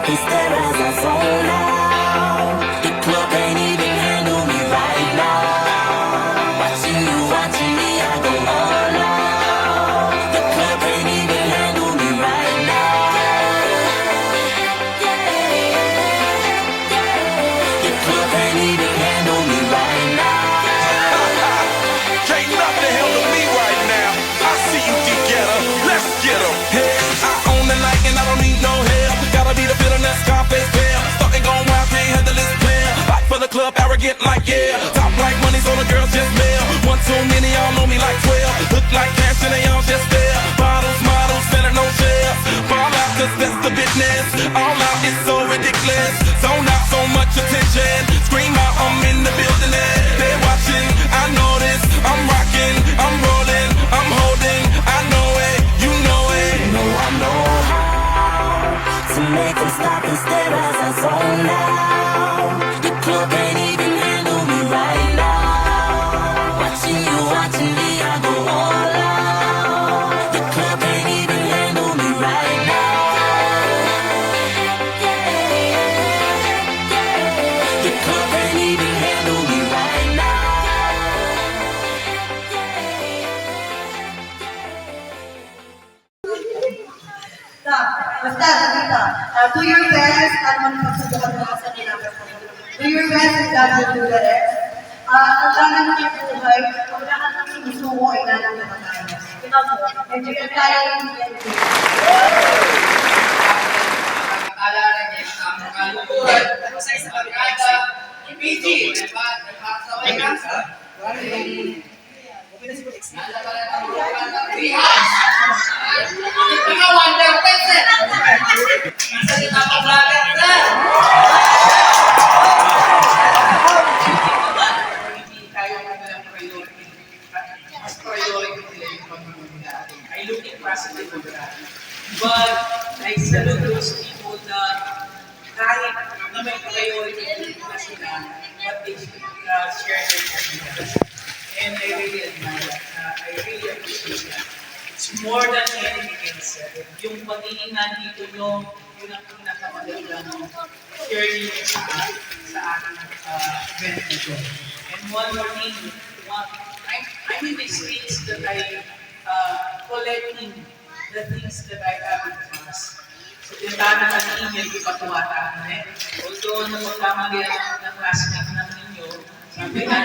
stop and stare as I zone out. The club can't even handle me right now. Watching you, watching me, I go all out. The club can't even handle me right now. The club can't even handle me right now. Can't nothing handle me right now. I see you together, let's get 'em. Hey, I own the night and I don't need no help. Gotta be the bitterness, Scarface fair. Starting going wild, can't handle this player. Back for the club, arrogant like yeah. Top like money, so the girls just mail. One too many, y'all know me like 12. Look like cash and they all just there. Bottles, models, better no shares. Fall out, cause that's the business. All out is so ridiculous. Zone out, so much attention. Scream out, I'm in the building. They're watching, I know this. I'm rocking, I'm rolling, I'm holding. I know it, you know it. know I know how to make them stop and stare as I zone out. The club can't even handle me right now. Watching you, watching me, I go all out. The club can't even handle me right now. The club can't even handle me right now. Basta, dito. Do your best at magpagsubukan mo sa kailangan mo. Do your best and God will do the rest. Ang dami mo yung buhay, kung wala ka nang sinusuko, ay lalong naman tayo. Ikaw po, medyo yung kaya yung PNP. Pag-alala niya sa mga kalukuran, sa isang pagkada, PG, nagpasaway ka sa nalabalan ang mga rehab. Mga wonder pets eh. Masalita ka vlogger na. Hindi tayo magalang priority. Mas priority nila yung pagmamaganda. I look at positive over that. But I salute those people na kahit na may priority na sila, but they share their experience. And I really admire that. I really appreciate that. It's more than anything else. Yung pagiging nandito nyo, yun ang pinakamagandang journey sa aking event na ito. And one more thing, I'm in the states that I collecting the things that I have in the past. So, tinatana ka ng email, di pa tuwata na eh. Although, napagkamali ng classmate ng ninyo, sabi na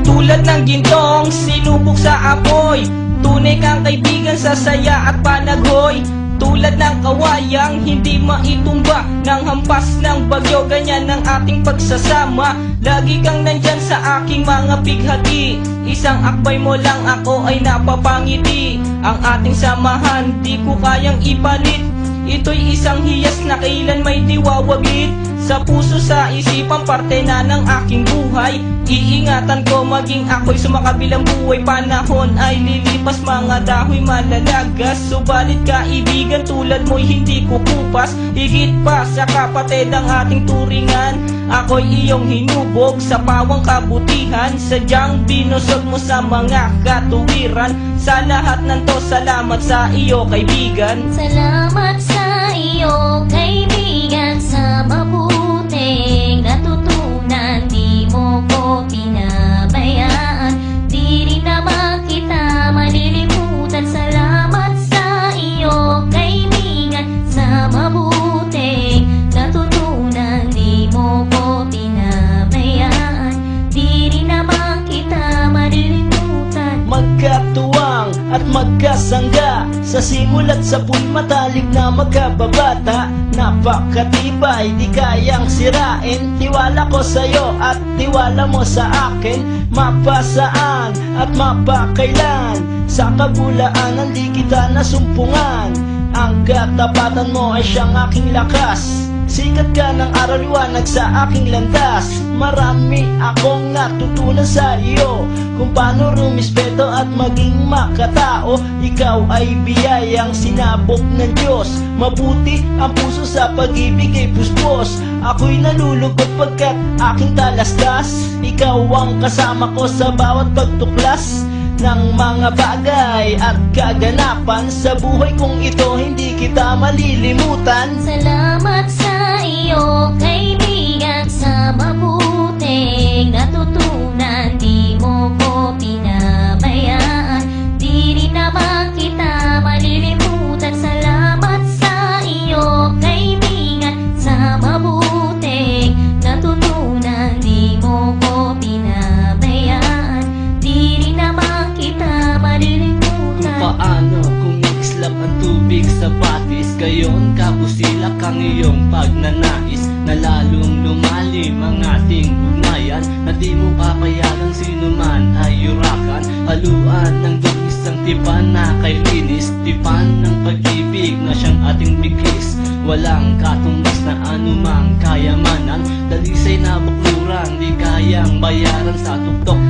tulad ng gintong sinubok sa apoy, tunay kang kaibigan sa saya at panaghoy. Tulad ng kawayang hindi maitumba ng hampas ng bagyo, ganyan ang ating pagsasama. Lagi kang nandyan sa aking mga bighati. Isang akbay mo lang ako ay napapangiti. Ang ating samahan di ko kayang ipalit. Ito'y isang hiyas na kailan may diwawaglit. Sa puso, sa isipan, parte na ng aking buhay. Iingatan ko maging ako'y sumakabilang buhay. Panahon ay lilipas, mga dahoy malalagas. Subalit kaibigan tulad mo'y hindi kukupas. Higit pa sa kapatid ang ating turingan. Ako'y iyong hinubog sa pawang kabutihan. Sadyang binusog mo sa mga katuwiran. Sa lahat ng to, salamat sa iyo kaibigan. Salamat sa iyo, kaibigan, sa mabuting natutunan. Di mo ko pinabayaan, di rin naman kita malilimutan. Salamat sa iyo, kaibigan, sa mabuting natutunan. Di mo ko pinabayaan, di rin naman kita malilimutan. Magkatuwang at magkasangga, sa simula't sa pool matalik na magkababata. Napakatibay, di kayang sirain. Tiwala ko sa'yo at tiwala mo sa akin. Mapasaan at mapakailan, sa kabulaanan di kita nasumpungan. Ang katapatan mo ay siyang aking lakas. Sikat ka ng araw, liwanag sa aking landas. Marami akong natutunan sa iyo, kung paano rumispeto at maging makatao. Ikaw ay biyayang sinabok ng Diyos. Mabuti ang puso sa pag-ibig ay puspos. Ako'y nalulugod pagkat aking talastas. Ikaw ang kasama ko sa bawat pagtuklas ng mga bagay at kaganapan. Sa buhay kong ito hindi kita malilimutan. Salamat sa iyo, kaibigan, sa mabuting natutunan. Di mo ko pinabayaan, di rin naman kita malilimutan. Salamat sa iyo, kaibigan, sa mabuting natutunan. Di mo ko pinabayaan, di rin naman kita malilimutan. Kung paano kumix lang ang tubig sa batis, gayon kabusilak ang iyong pagnanais, na lalong lumalim ang ating ugnayan, na di mo papayagang sino man ay yurakan. Haluan ng dungis ang tipan na kay linis, tipan ng pag-ibig na siyang ating bigis. Walang katumbas na anumang kayamanan, dalisay na bakluran, di kayang bayaran sa tuktok